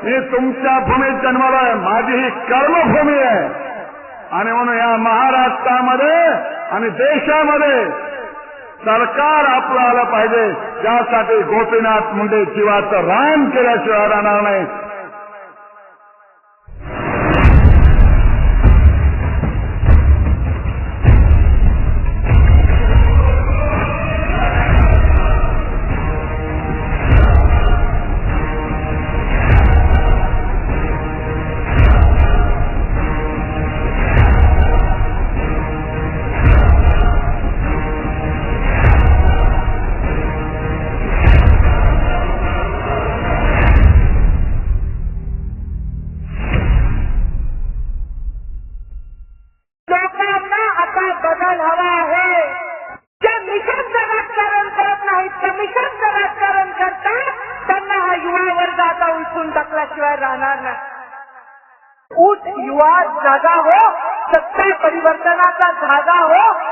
मी तुमच्या भूमीत जन्मलोय, माझी ही कर्मभूमी आहे आणि म्हणून या महाराष्ट्रामध्ये आणि देशामध्ये सरकार आपलं आलं पाहिजे, त्यासाठी गोपीनाथ मुंडे जीवाचं रान केल्याशिवाय राहणार नाही. उठ युवा जागा हो, सत्ता परिवर्तनाचा धागा हो.